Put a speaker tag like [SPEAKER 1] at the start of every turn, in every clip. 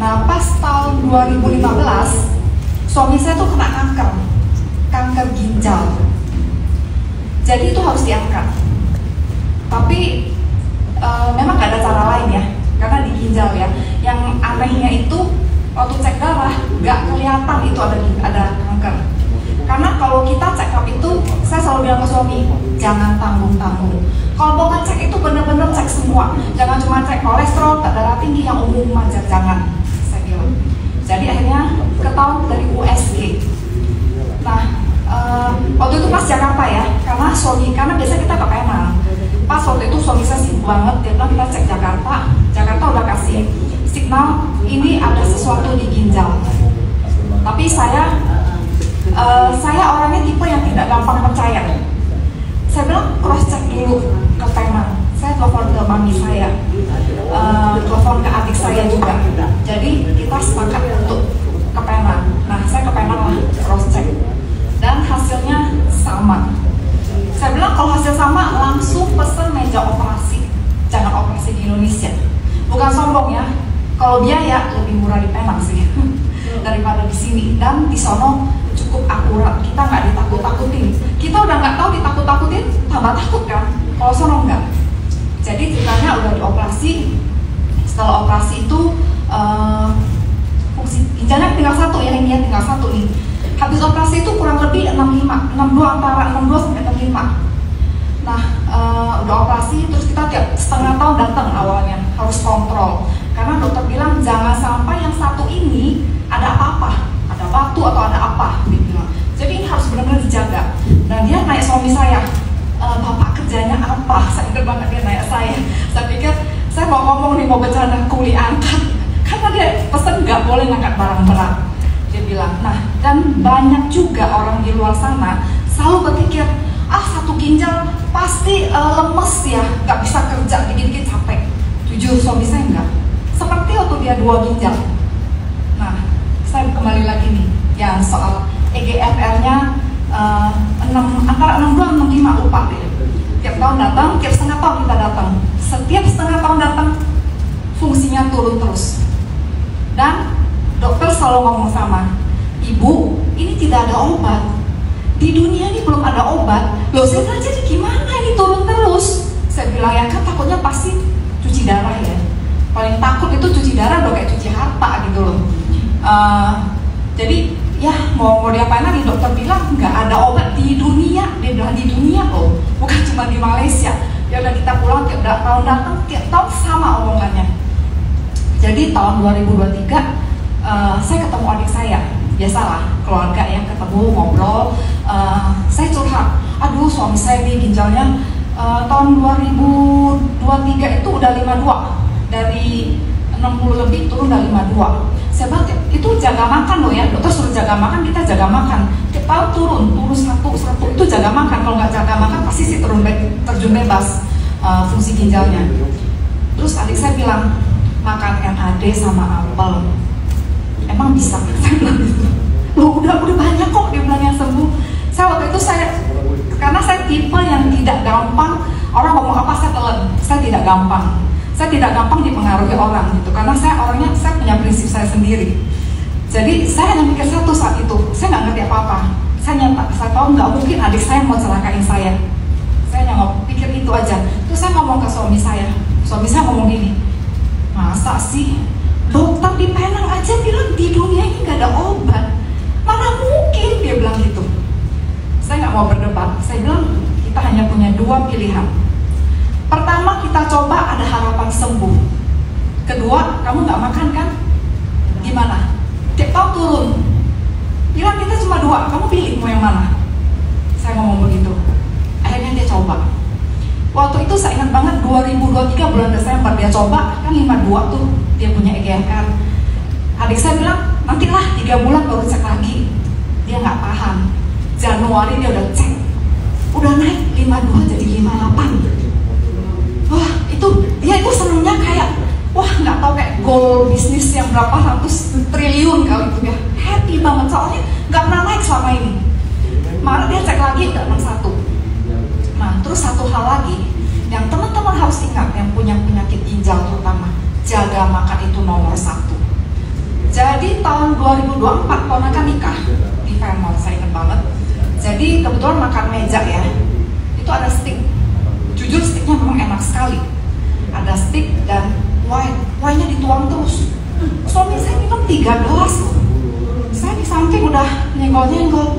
[SPEAKER 1] Nah, pas tahun 2015 suami saya tuh kena kanker ginjal. Jadi itu harus diangkat. Tapi memang gak ada cara lain ya, karena di ginjal ya. Yang anehnya itu waktu cek darah gak kelihatan itu ada kanker. Karena kalau kita check up itu, saya selalu bilang ke suami, jangan tanggung-tanggung. Kalau mau ngecek itu bener-bener cek semua. Jangan cuma cek kolesterol, darah tinggi yang umum aja, jangan. Saya bilang. Jadi akhirnya ketahuan dari USG. Nah, waktu itu pas Jakarta ya, karena biasa kita ke Penang. Pas waktu itu suami saya sibuk banget, dia bilang kita cek Jakarta udah kasih signal ini ada sesuatu di ginjal. Tapi saya orangnya tipe yang tidak gampang percaya. Saya bilang cross check dulu ke Penang. Saya telepon ke mami saya, telepon ke adik saya juga. Jadi kita sepakat untuk ke Penang. Nah, saya ke Penang lah cross check dan hasilnya sama. Saya bilang kalau hasil sama langsung pesen meja operasi, jangan operasi di Indonesia. Bukan sombong ya, kalau biaya lebih murah di Penang sih daripada di sini, dan di sono cukup akurat, kita nggak ditakut-takutin. Kita udah nggak tahu ditakut-takutin, tambah takut kan? Kalau sono nggak. Jadi ceritanya udah dioperasi. Setelah operasi itu fungsi ginjalnya tinggal satu ya, ini ya tinggal satu nih. Habis operasi itu kurang lebih 62 antara 62 sampai 65. Nah, udah operasi terus kita tiap setengah tahun datang awalnya harus kontrol. Karena dokter bilang jangan sampai yang satu ini ada apa-apa, ada batu atau ada apa, dia bilang. Jadi ini harus benar-benar dijaga. Dan dia nanya suami saya, bapak kerjanya apa? Saya ingat banget dia nanya saya. Saya pikir saya mau ngomong nih, mau bercanda kuli angkat. Karena dia pesan nggak boleh ngangkat barang berat. Dia bilang, nah dan banyak juga orang di luar sana selalu berpikir, satu ginjal pasti lemes ya, nggak bisa kerja, dikit-dikit capek. Jujur suami saya enggak. Seperti waktu dia 2 ginjal. Nah, saya kembali lagi nih, yang soal EGFR-nya antara 62 dan 65 lupa deh. Tiap tahun datang, tiap setengah tahun kita datang. Setiap setengah tahun datang, fungsinya turun terus. Dan dokter selalu ngomong sama, ibu, ini tidak ada obat. Di dunia ini belum ada obat. Loh, saya bilang jadi gimana ini turun terus? Saya bilang ya kan takutnya pasti cuci darah ya. Paling takut itu cuci darah udah kayak cuci harta gitu loh. Jadi ya mau diapain lagi, dokter bilang nggak ada obat di dunia. Dia bilang di dunia loh, bukan cuma di Malaysia. Ya udah kita pulang tiap tahun datang, tiap tahun sama omongannya. Jadi tahun 2023 saya ketemu adik saya, biasalah keluarga yang ketemu ngobrol. Saya curhat, aduh suami saya nih ginjalnya tahun 2023 itu udah 52, dari 60 lebih turun dari 52. Saya bilang itu jaga makan loh ya, dokter suruh jaga makan, kita jaga makan. Tiap tahun turun 100 itu jaga makan. Kalau nggak jaga makan pasti sih terjun bebas fungsi ginjalnya. Terus adik saya bilang makan NAD sama apel. Emang bisa? Saya bilang gitu. Loh udah banyak kok dia bilang yang sembuh. Saya waktu itu karena saya tipe yang tidak gampang orang ngomong apa saya telan. Saya tidak gampang. Saya tidak gampang dipengaruhi orang gitu. Karena saya punya prinsip saya sendiri. Jadi saya hanya mikir satu saat itu. Saya nggak ngerti apa-apa. Saya tahu nggak mungkin adik saya mau celakain saya. Saya hanya pikir itu aja. Terus saya ngomong ke suami saya. Suami saya ngomong gini, masa sih dokter di Penang aja bilang di dunia ini nggak ada obat, mana mungkin, dia bilang gitu. Saya nggak mau berdebat. Saya bilang kita hanya punya 2 pilihan. Pertama, kita coba ada harapan sembuh. Kedua, kamu nggak makan kan? Gimana? Tiap tahun turun. Bilang kita cuma 2, kamu pilih mau yang mana? Saya ngomong begitu. Akhirnya dia coba. Waktu itu saya ingat banget 2023 bulan Desember dia coba, kan 52 tuh dia punya EGFR. Adik saya bilang nantilah 3 bulan baru cek lagi. Dia nggak paham. Januari dia udah cek, udah naik 52 jadi 58. Wah itu senangnya kayak wah nggak tahu kayak goal bisnis yang berapa ratus triliun kali itu ya. Happy banget soalnya nggak pernah naik selama ini. Malah dia cek lagi udah 61. Nah, terus satu hal lagi yang teman-teman harus ingat yang punya penyakit ginjal terutama, jaga makan itu nomor 1. tahun 2024 ponakan nikah di Fairmont, saya ingat banget. Jadi kebetulan makan meja ya, itu ada steak. Jujur steaknya memang enak sekali. Ada steak dan wine-nya dituang terus. Suami saya minum 3 gelas loh. Saya di samping udah nyenggol-nyenggol.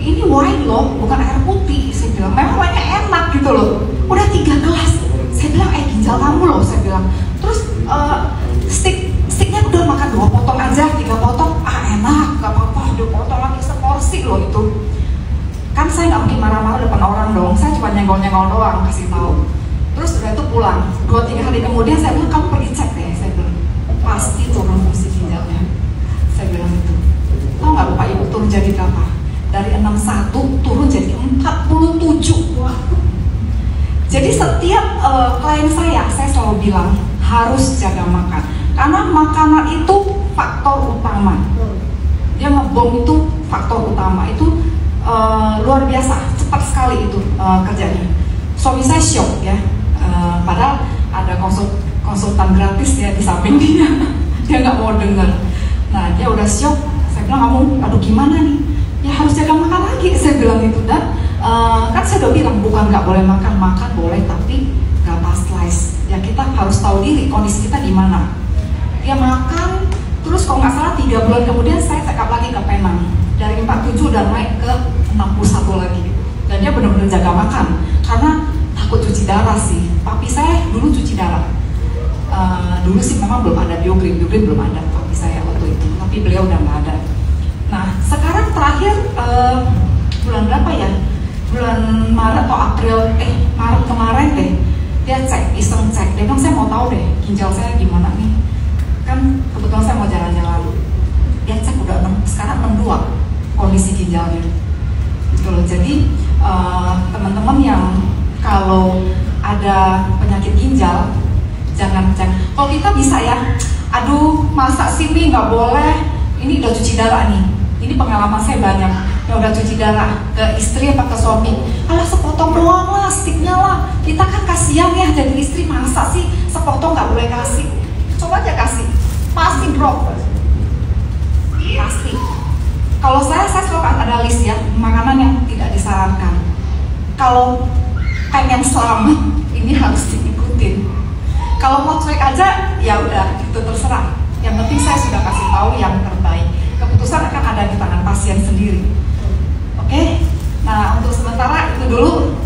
[SPEAKER 1] Ini wine loh, bukan air putih. Saya bilang, memang wine-nya enak gitu loh. Udah 3 gelas. Saya bilang, ginjal kamu loh, saya bilang. Terus steaknya udah makan 2 potong aja, 3 potong. Enak, gak apa-apa, 2 potong lagi seporsi loh itu. Kan saya nggak mungkin marah-marah depan orang dong. Saya cuma nyenggol-nyenggol doang, kasih tahu. Terus udah itu pulang. 2-3 hari kemudian saya bilang, kamu pergi cek deh. Saya bilang, pasti turun fungsi ginjalnya. Saya bilang itu. Tahu nggak Bapak Ibu turun jadi berapa? Dari 61 turun jadi 47. Jadi setiap klien saya selalu bilang harus jaga makan. Karena makanan itu faktor utama. Dia ngebom itu faktor utama. Itu luar biasa, cepat sekali itu kerjanya. Suami saya shock ya. Padahal ada konsultan gratis ya di samping dia. Dia nggak mau dengar. Nah dia udah shock. Saya bilang, kamu aduh gimana nih? Ya harus jaga makan lagi, saya bilang itu. Dan kan saya udah bilang bukan nggak boleh makan boleh, tapi nggak pas slice. Ya kita harus tahu diri kondisi kita di mana. Dia makan terus kalau nggak salah 3 bulan kemudian saya check up lagi ke Penang. Dari 47 udah naik ke 61 lagi. Dan dia benar-benar jaga makan karena takut cuci darah sih. Papi saya dulu cuci darah. Dulu sih memang belum ada biogrim belum ada papi saya waktu itu. Tapi beliau udah nggak ada. Nah sekarang terakhir bulan berapa ya? Bulan Maret atau April, Maret kemarin deh. Dia iseng cek. Dia bilang saya mau tahu deh ginjal saya gimana nih. Kan kebetulan saya mau jalan-jalan. Dia cek udah sekarang 62 kondisi ginjalnya. Gitu loh. Jadi teman-teman yang kalau ada penyakit ginjal jangan. Kalau kita bisa ya, aduh masa sih nih nggak boleh. Ini udah cuci darah nih. Ini pengalaman saya banyak yang udah cuci darah ke istri apa ke suami. Alah sepotong doang lah, sticknya lah. Kita kan kasihan ya jadi istri, masa sih sepotong nggak boleh kasih. Coba aja kasih, pasti drop. Pasti. Kalau saya selalu ada list ya makanan yang tidak disarankan. Kalau pengen selamat, ini harus diikutin. Kalau mau cuek aja, ya udah itu terserah. Yang penting saya sudah kasih tahu yang terbaik. Keputusan akan ada di tangan pasien sendiri. Oke? Nah untuk sementara itu dulu.